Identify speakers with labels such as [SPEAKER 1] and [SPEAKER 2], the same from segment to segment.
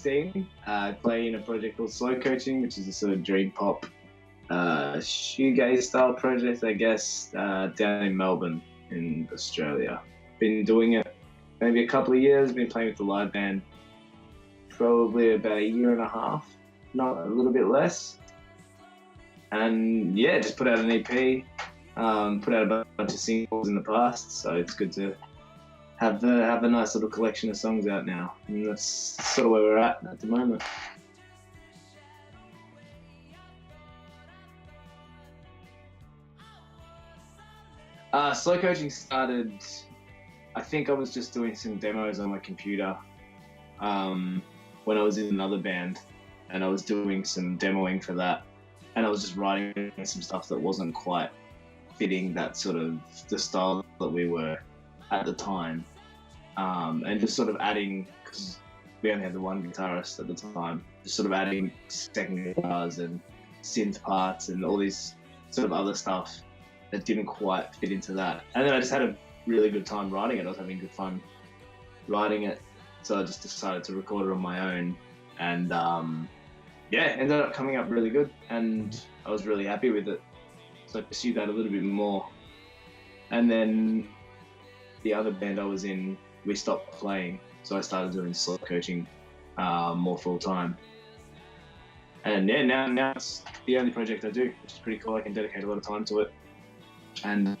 [SPEAKER 1] 16. I play in a project called Slowcoaching, which is a sort of dream pop shoegaze style project, I guess, down in Melbourne in Australia. Been doing it maybe a couple of years, been playing with the live band probably about a year and a half, not a little bit less. And yeah, just put out an EP, put out a bunch of singles in the past, so it's good to have a nice little collection of songs out now. And that's sort of where we're at the moment. Slow coaching started, I think I was just doing some demos on my computer when I was in another band, and I was doing some demoing for that, and I was just writing some stuff that wasn't quite fitting that sort of the style that we were at the time, and just sort of adding, because we only had the one guitarist at the time, just sort of adding second guitars and synth parts and all these sort of other stuff that didn't quite fit into that. And then I just had a really good time writing it. I was having good fun writing it, so I just decided to record it on my own, and yeah, ended up coming up really good, and I was really happy with it. So I pursued that a little bit more. And then the other band I was in, we stopped playing, so I started doing slow coaching more full time. And yeah, now it's the only project I do, which is pretty cool. I can dedicate a lot of time to it. And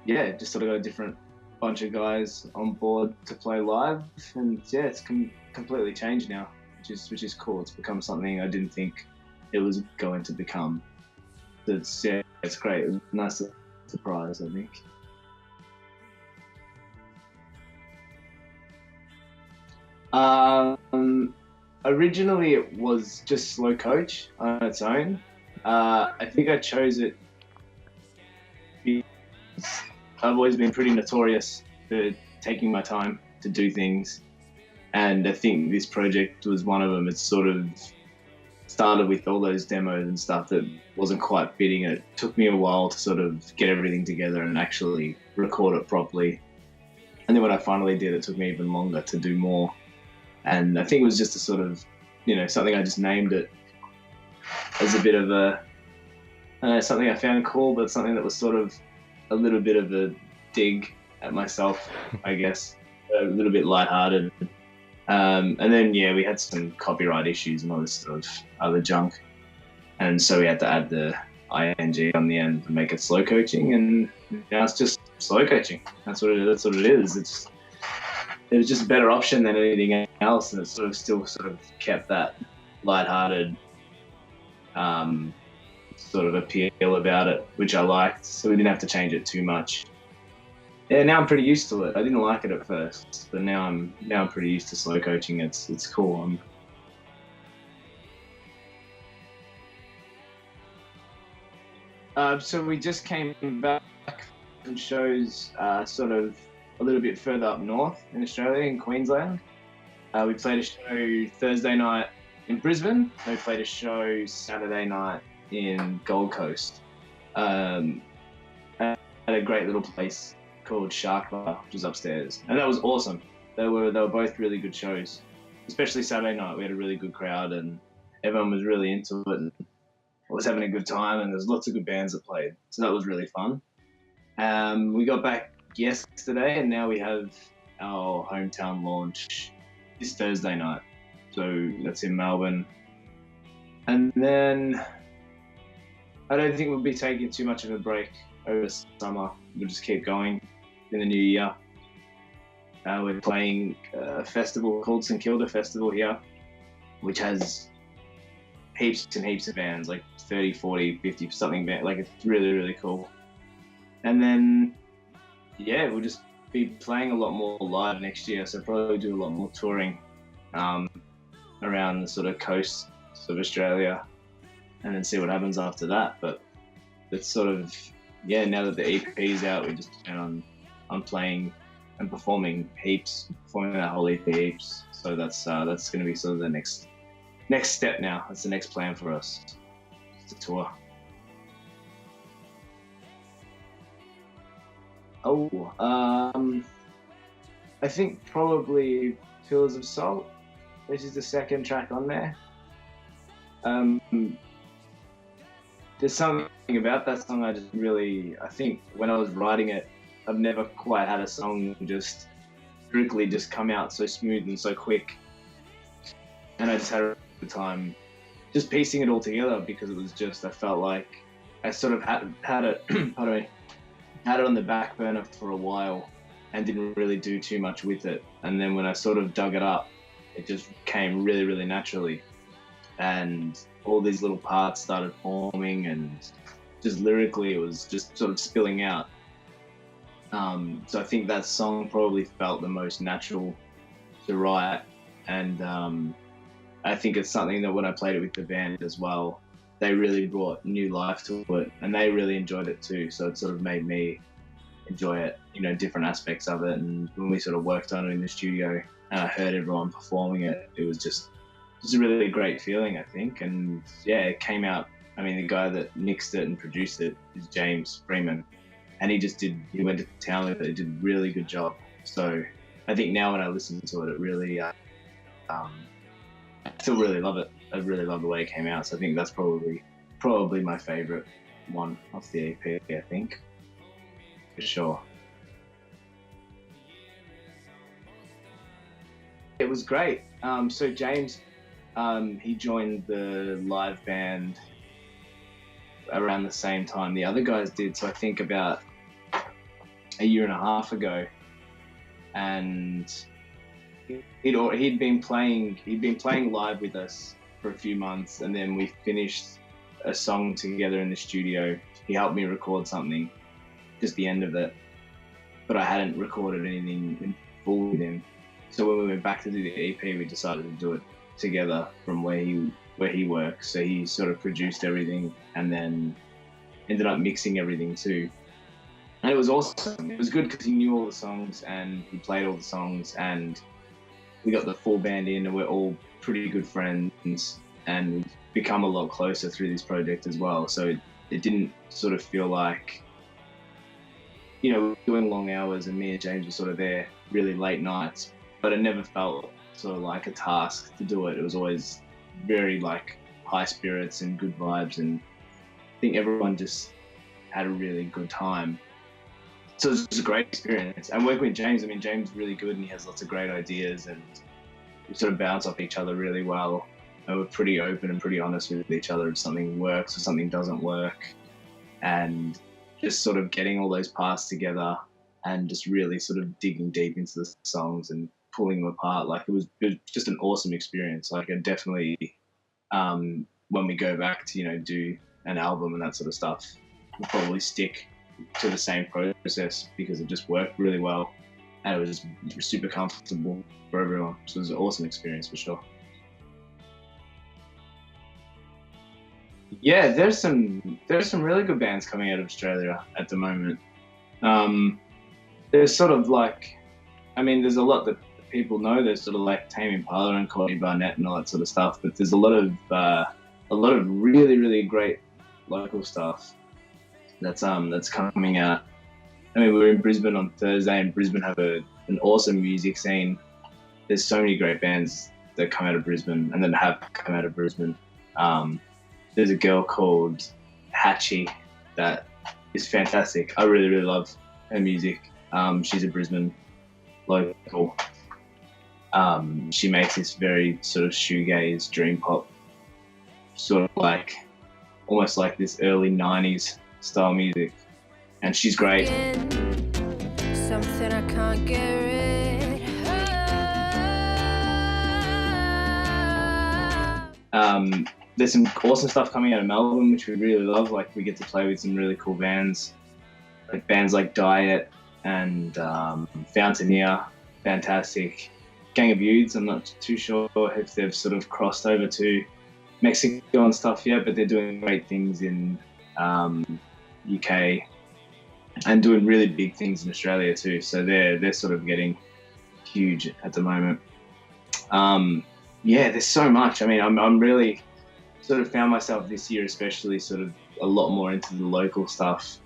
[SPEAKER 1] yeah, just sort of got a different bunch of guys on board to play live, and yeah, it's completely changed now, which is cool. It's become something I didn't think it was going to become. It's great. It was a nice surprise, I think. Originally it was just Slow Coach on its own. I think I chose it because I've always been pretty notorious for taking my time to do things, and I think this project was one of them. It sort of started with all those demos and stuff that wasn't quite fitting. It took me a while to sort of get everything together and actually record it properly. And then when I finally did, it took me even longer to do more. And I think it was just a sort of, something I just named it as a bit of something I found cool, but something that was sort of a little bit of a dig at myself, I guess, a little bit lighthearted. And then, yeah, we had some copyright issues and all this sort of other junk. And so we had to add the ing on the end to make it slow coaching, and now it's just slow coaching. That's what it is. It was just a better option than anything else, and it still kept that lighthearted sort of appeal about it, which I liked. So we didn't have to change it too much. Yeah, now I'm pretty used to it. I didn't like it at first, but now I'm pretty used to slow coaching. It's cool. So we just came back from shows sort of a little bit further up north in Australia, in Queensland. We played a show Thursday night in Brisbane. We played a show Saturday night in Gold Coast at a great little place called Shark Bar, which is upstairs, and that was awesome. They were both really good shows, especially Saturday night. We had a really good crowd, and everyone was really into it, and was having a good time, and there's lots of good bands that played, so that was really fun. We got back yesterday, and now we have our hometown launch this Thursday night, so that's in Melbourne. And then I don't think we'll be taking too much of a break over summer. We'll just keep going in the new year. We're playing a festival called St Kilda Festival here, which has heaps and heaps of bands, like 30, 40, 50 something band. Like, it's really, really cool. And then, yeah, we'll just be playing a lot more live next year, so probably do a lot more touring around the sort of coast of Australia, and then see what happens after that. But it's sort of, yeah, now that the EP's out, we just plan on playing and performing that whole EP heaps. So that's going to be sort of the next step now. That's the next plan for us, to tour. I think probably Pillars of Salt. which is the second track on there. Um, there's something about that song I think when I was writing it, I've never quite had a song just strictly just come out so smooth and so quick. And I just had a good time just piecing it all together, because it was just, I felt like I sort of had it, pardon me, had it on the back burner for a while and didn't really do too much with it. And then when I sort of dug it up, it just came really, really naturally. And all these little parts started forming, and just lyrically it was just sort of spilling out. So I think that song probably felt the most natural to write. And I think it's something that when I played it with the band as well, they really brought new life to it, and they really enjoyed it too. So it sort of made me enjoy it, different aspects of it. And when we sort of worked on it in the studio and I heard everyone performing it, it was just a really great feeling, I think. And yeah, it came out, the guy that mixed it and produced it is James Freeman, and he went to town with it. He did a really good job. So I think now when I listen to it, it really, I still really love it. I really love the way it came out. So I think that's probably my favourite one off the EP, I think, for sure. It was great. So James, he joined the live band around the same time the other guys did. So I think about a year and a half ago, and he'd been playing live with us for a few months, and then we finished a song together in the studio. He helped me record something, just the end of it, but I hadn't recorded anything in full with him. So when we went back to do the EP, we decided to do it together from where he works. So he sort of produced everything and then ended up mixing everything too. And it was awesome. It was good because he knew all the songs and he played all the songs, and we got the full band in, and we're all pretty good friends and we've become a lot closer through this project as well. So it didn't sort of feel like, doing long hours, and me and James were sort of there really late nights, but it never felt sort of like a task to do it. It was always very like high spirits and good vibes, and I think everyone just had a really good time. So it was a great experience. And working with James, James is really good and he has lots of great ideas, and we sort of bounce off each other really well. And we're pretty open and pretty honest with each other if something works or something doesn't work. And just sort of getting all those parts together and just really sort of digging deep into the songs and pulling them apart. Like it was just an awesome experience. Like I definitely, when we go back to, do an album and that sort of stuff, we'll probably stick to the same process because it just worked really well and it was just super comfortable for everyone. So it was an awesome experience for sure. Yeah, there's some really good bands coming out of Australia at the moment. There's sort of like, there's a lot that people know. There's sort of like Tame Impala and Courtney Barnett and all that sort of stuff. But there's a lot of really, really great local stuff that's coming out. We're in Brisbane on Thursday, and Brisbane have an awesome music scene. There's so many great bands that come out of Brisbane and that have come out of Brisbane. There's a girl called Hatchie that is fantastic. I really, really love her music. She's a Brisbane local. She makes this very sort of shoegaze, dream pop, sort of like, almost like this early 90s style music. And she's great. Something I can't get rid. There's some awesome stuff coming out of Melbourne, which we really love. Like we get to play with some really cool bands, like bands like Diet and Fountaineer, fantastic. Gang of Youths, I'm not too sure if they've sort of crossed over to Mexico and stuff yet, but they're doing great things in UK and doing really big things in Australia too. So they're sort of getting huge at the moment. Yeah, there's so much. I'm really sort of found myself this year, especially sort of a lot more into the local stuff.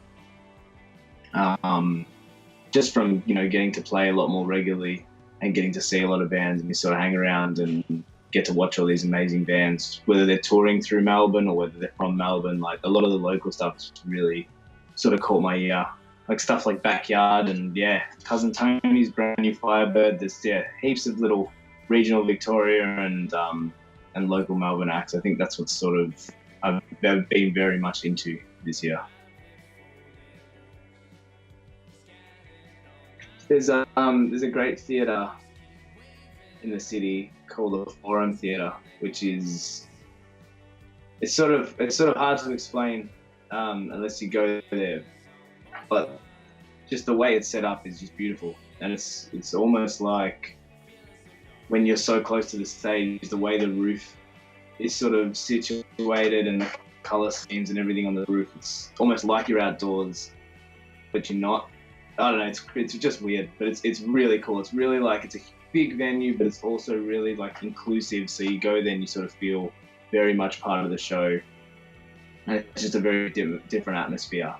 [SPEAKER 1] Just from, getting to play a lot more regularly and getting to see a lot of bands, and we sort of hang around and get to watch all these amazing bands, whether they're touring through Melbourne or whether they're from Melbourne. Like a lot of the local stuff has really sort of caught my ear, like stuff like Backyard and Cousin Tony's brand new Firebird. There's heaps of little regional Victoria and local Melbourne acts. I think that's what sort of I've been very much into this year. There's a great theatre in the city called the Forum Theatre, which is it's sort of hard to explain unless you go there, but just the way it's set up is just beautiful, and it's almost like when you're so close to the stage, the way the roof is sort of situated and the colour schemes and everything on the roof, it's almost like you're outdoors, but you're not. I don't know, it's just weird, but it's really cool. It's really like, it's a big venue, but it's also really like inclusive. So you go there and you sort of feel very much part of the show. And it's just a very different atmosphere.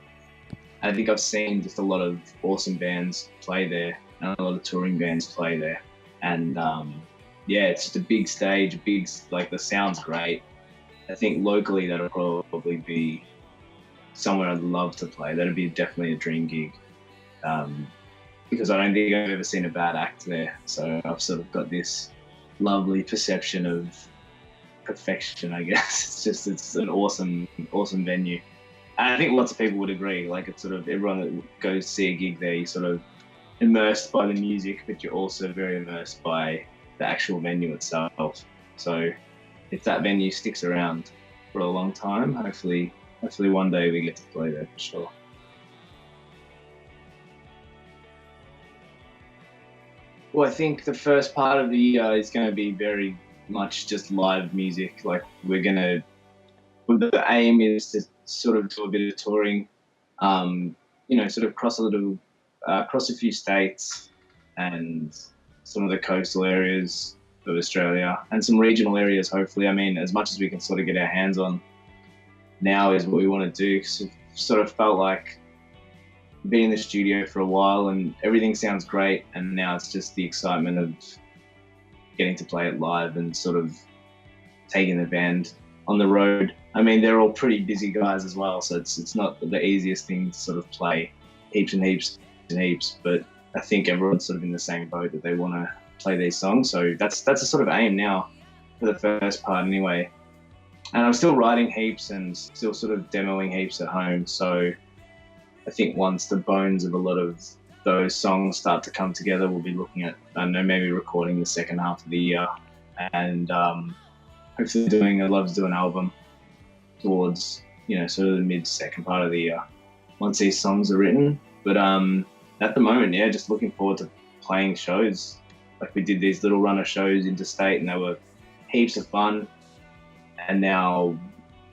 [SPEAKER 1] I think I've seen just a lot of awesome bands play there and a lot of touring bands play there. And it's just a big stage, like the sound's great. I think locally that'll probably be somewhere I'd love to play. That'd be definitely a dream gig. Because I don't think I've ever seen a bad act there. So I've sort of got this lovely perception of perfection, I guess. It's an awesome venue. And I think lots of people would agree. Like, it's sort of everyone that goes to see a gig there, you're sort of immersed by the music, but you're also very immersed by the actual venue itself. So if that venue sticks around for a long time, hopefully one day we get to play there for sure. Well, I think the first part of the year is going to be very much just live music. Like, the aim is to sort of do a bit of touring, sort of cross a few states and some of the coastal areas of Australia and some regional areas, hopefully. I mean, as much as we can sort of get our hands on now is what we want to do, because it sort of felt like being in the studio for a while and everything sounds great, and now it's just the excitement of getting to play it live and sort of taking the band on the road. I mean, they're all pretty busy guys as well, so it's not the easiest thing to sort of play heaps and heaps and heaps, but I think everyone's sort of in the same boat that they want to play these songs. So that's a sort of aim now for the first part anyway. And I'm still writing heaps and still sort of demoing heaps at home, so I think once the bones of a lot of those songs start to come together, we'll be looking at, I don't know, maybe recording the second half of the year, and hopefully I'd love to do an album towards, sort of the mid-second part of the year once these songs are written. But at the moment, just looking forward to playing shows. Like, we did these little run of shows interstate and they were heaps of fun, and now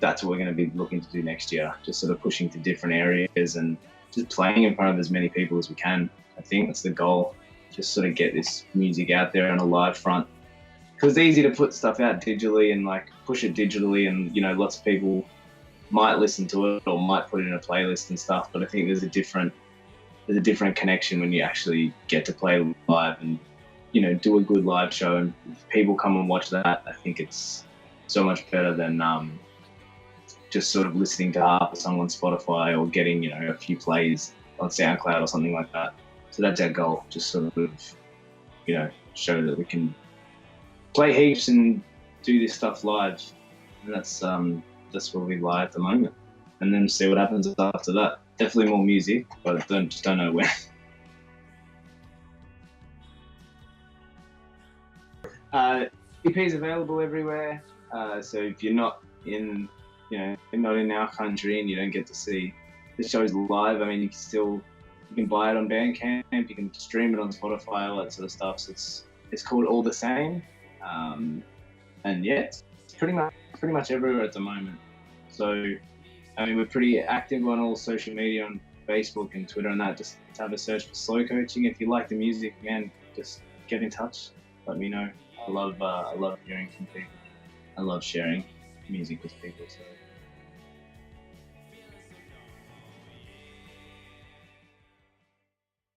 [SPEAKER 1] that's what we're going to be looking to do next year, just sort of pushing to different areas and just playing in front of as many people as we can. I think that's the goal, just sort of get this music out there on a live front, because it's easy to put stuff out digitally and like push it digitally, and lots of people might listen to it or might put it in a playlist and stuff, but I think there's a different connection when you actually get to play live and do a good live show, and if people come and watch that, I think it's so much better than just sort of listening to half a song on Spotify or getting, a few plays on SoundCloud or something like that. So that's our goal, just sort of, show that we can play heaps and do this stuff live. And that's where we lie at the moment. And then see what happens after that. Definitely more music, but I don't know when. EP's available everywhere. So if you're not in our country and you don't get to see the shows live, I mean, you can buy it on Bandcamp, you can stream it on Spotify, all that sort of stuff. So it's called All the Same, and it's pretty much everywhere at the moment. So I mean, we're pretty active on all social media, on Facebook and Twitter and that. Just have a search for Slowcoaching. If you like the music, man, just get in touch. Let me know. I love hearing from people. I love sharing music with people. So